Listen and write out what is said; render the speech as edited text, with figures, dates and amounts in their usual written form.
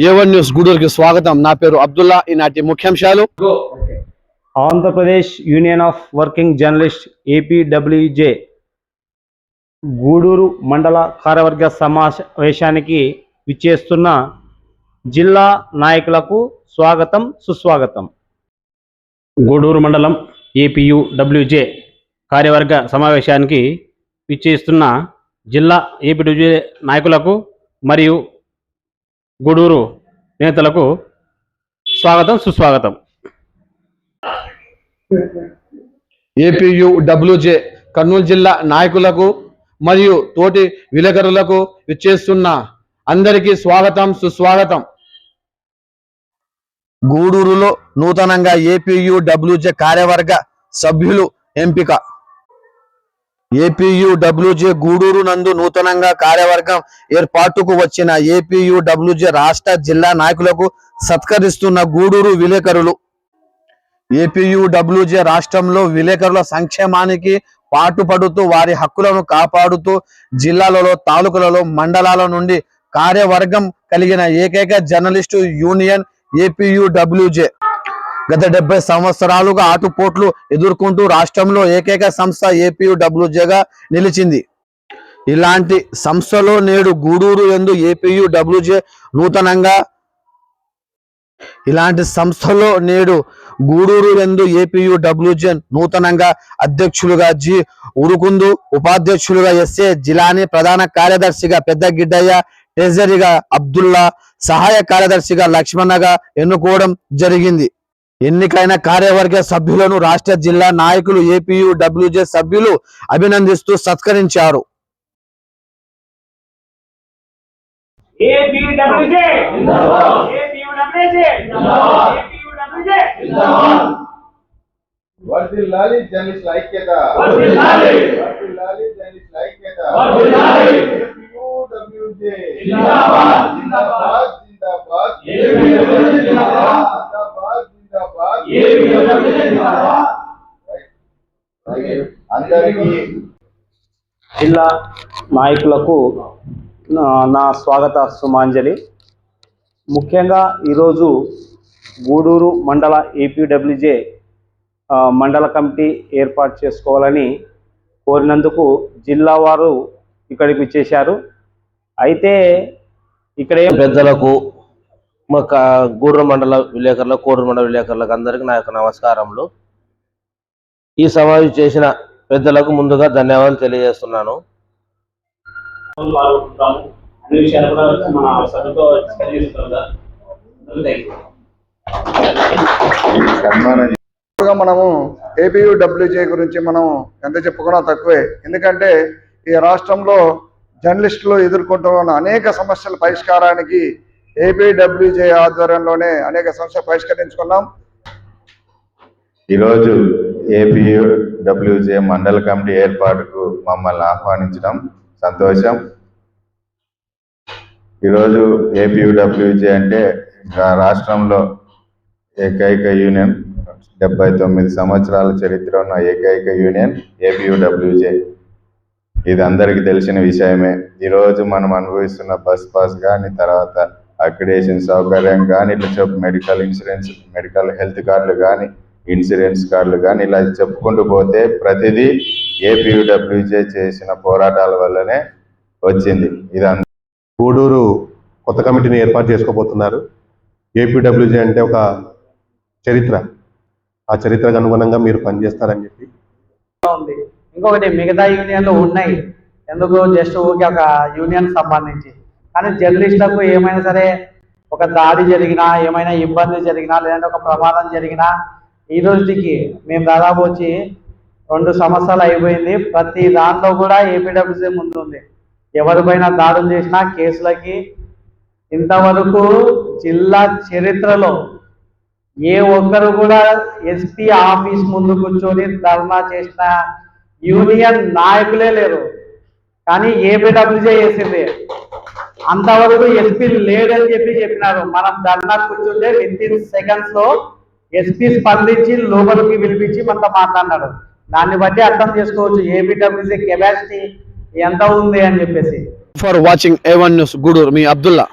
A1 news గూడూరుకి స్వాగతం. నా పేరు అబ్దుల్లా. ఈనాటి ముఖ్యాంశాలు. Andhra Pradesh union of working journalist APWJ Gudur మండల కార్యవర్గ సమావేశానికి విచ్చేస్తున్న జిల్లా నాయకులకు స్వాగతం సుస్వాగతం. గూడూరు మండలం ఏపీడబ్ల్యూజే కార్యవర్గ సమావేశానికి విచ్చేస్తున్న జిల్లా ఏపీడబ్ల్యూజే నాయకులకు మరియు గూడూరు నేతలకు స్వాగతం సుస్వాగతం. ఏపీడబ్ల్యూజే కర్నూలు జిల్లా నాయకులకు మరియు తోటి విలేకరులకు విచ్చేస్తున్న అందరికీ స్వాగతం సుస్వాగతం. గూడూరులో నూతనంగా ఏపీడబ్ల్యూజే కార్యవర్గ సభ్యులు ఎంపిక. ఏపీడబ్ల్యూజే గూడూరు నందు నూతనంగా కార్యవర్గం ఏర్పాటుకు వచ్చిన ఏపీడబ్ల్యూజే రాష్ట్ర జిల్లా నాయకులకు సత్కరిస్తున్న గూడూరు విలేకరులు. ఏపీడబ్ల్యూజే రాష్ట్రంలో విలేకరుల సంక్షేమానికి పాటుపడుతూ వారి హక్కులను కాపాడుతూ జిల్లాలలో, తాలూకులలో, మండలాల నుండి కార్యవర్గం కలిగిన ఏకైక జర్నలిస్టు యూనియన్ ఏపీడబ్ల్యూజే. గత 70 సంవత్సరాలుగా ఆటుపోట్లు ఎదుర్కొంటూ రాష్ట్రంలో ఏకైక సంస్థ ఏపీడబ్ల్యూజేగా నిలిచింది. ఇలాంటి సంస్థలో నేడు గూడూరు యందు ఏపీడబ్ల్యూజే నూతనంగా అధ్యక్షులుగా జి ఉరుకుందు, ఉపాధ్యక్షులుగా ఎస్ఏ జిలాని, ప్రధాన కార్యదర్శిగా పెద్ద గిడ్డయ్య, ట్రెజరీగా అబ్దుల్లా, సహాయ కార్యదర్శిగా లక్ష్మణగా ఎన్నుకోవడం జరిగింది. ఎన్నికైన కార్యవర్గ సభ్యులను రాష్ట్ర జిల్లా నాయకులు ఏపీడబ్ల్యూజే సభ్యులు అభినందిస్తూ సత్కరించారు. వర్ధిల్లాలి జర్నలిస్టుల ఐక్యత, వర్ధిల్లాలి జర్నలిస్టుల ఐక్యత. ఏపీడబ్ల్యూజే జిందాబాద్, జిందాబాద్, జిందాబాద్. ఏపీడబ్ల్యూజే జిందాబాద్, జిందాబాద్, జిందాబాద్. ఏపీడబ్ల్యూజే జిందాబాద్. అందరికీ జిల్లా నాయకులకు నా స్వాగత సుమాంజలి. ముఖ్యంగా ఈరోజు గూడూరు మండల ఏపీడబ్ల్యూజే మండల కమిటీ ఏర్పాటు చేసుకోవాలని కోరినందుకు జిల్లా వారు ఇక్కడికి వచ్చేశారు. అయితే ఇక్కడ పెద్దలకు, మా గూడూరు మండల విలేకరులకు, కోడూరు మండల విలేకరులకు అందరికీ నా యొక్క నమస్కారములు. ఈ సమావేశం చేసిన పెద్దలకు ముందుగా ధన్యవాదాలు తెలియజేస్తున్నాను. మనము ఏపీడబ్ల్యూజే గురించి మనం ఎంత చెప్పుకున్నా తక్కువే. ఎందుకంటే ఈ రాష్ట్రంలో జర్నలిస్టులు ఎదుర్కొంటున్న అనేక సమస్యల పరిష్కారానికి ఏపీడబ్ల్యూజే ఆధ్వర్యంలోనే అనేక సమస్యలు పరిష్కరించుకున్నాం. ఈరోజు ఏపీడబ్ల్యూజే మండల కమిటీ ఏర్పాటుకు మమ్మల్ని ఆహ్వానించడం సంతోషం. ఈరోజు ఏపీడబ్ల్యూజే అంటే రాష్ట్రంలో ఏకైక యూనియన్, 79 సంవత్సరాల చరిత్ర ఉన్న ఏకైక యూనియన్ ఏపీడబ్ల్యూజే. ఇది అందరికీ తెలిసిన విషయమే. ఈరోజు మనం అనుభవిస్తున్న బస్ పాస్ కానీ, తర్వాత అక్రిడేషన్ సౌకర్యం కానీ, ఇట్లా మెడికల్ ఇన్సూరెన్స్, మెడికల్ హెల్త్ కార్డులు కానీ, ఇన్సూరెన్స్ కార్డులు కానీ, ఇలా చెప్పుకుంటూ పోతే ప్రతిదీ ఏపీడబ్ల్యూజే చేసిన పోరాటాల వల్లనే వచ్చింది. ఇది గూడూరు కొత్త కమిటీని ఏర్పాటు చేసుకోబోతున్నారు. ఏపీడబ్ల్యూజే అంటే ఒక చరిత్ర, ఆ చరిత్రకు అనుగుణంగా మీరు పనిచేస్తారని చెప్పి ఉంది. ఇంకొకటి మిగతా యూనియన్లు ఉన్నాయి, ఎందుకు జస్ట్ ఊరికి ఒక యూనియన్ సంబంధించి. కానీ జర్నలిస్టులకు ఏమైనా సరే ఒక దాడి జరిగినా, ఏమైనా ఇబ్బంది జరిగినా, లేదంటే ఒక ప్రమాదం జరిగినా, ఈ రోజుకి మేము దాదాపు వచ్చి 2 సంవత్సరాలు అయిపోయింది. ప్రతి దాంట్లో కూడా ఏపీడబ్ల్యూజే ముందు ఉంది. ఎవరిపైన దాడులు చేసినా కేసులకి ఇంతవరకు జిల్లా చరిత్రలో ఏ ఒక్కరు కూడా ఎస్పీ ఆఫీస్ ముందు కూర్చొని ధర్నా చేసిన యూనియన్ నాయకులే లేరు. కానీ ఏపీడబ్ల్యూజే చేసింది. అంతవరకు ఎస్పీ లేడని చెప్పినారు. మనం ధర్నా కూర్చుంటే వితిన్ సెకండ్స్ లో ఎస్పీ స్పందించి లోపలికి పిలిపించి మనతో మాట్లాడినాడు. దాన్ని బట్టి అర్థం చేసుకోవచ్చు ఏపీడబ్ల్యూజే కెపాసిటీ ఎంత ఉంది అని చెప్పేసి. For watching A1 news Gudur, మీ అబ్దుల్లా.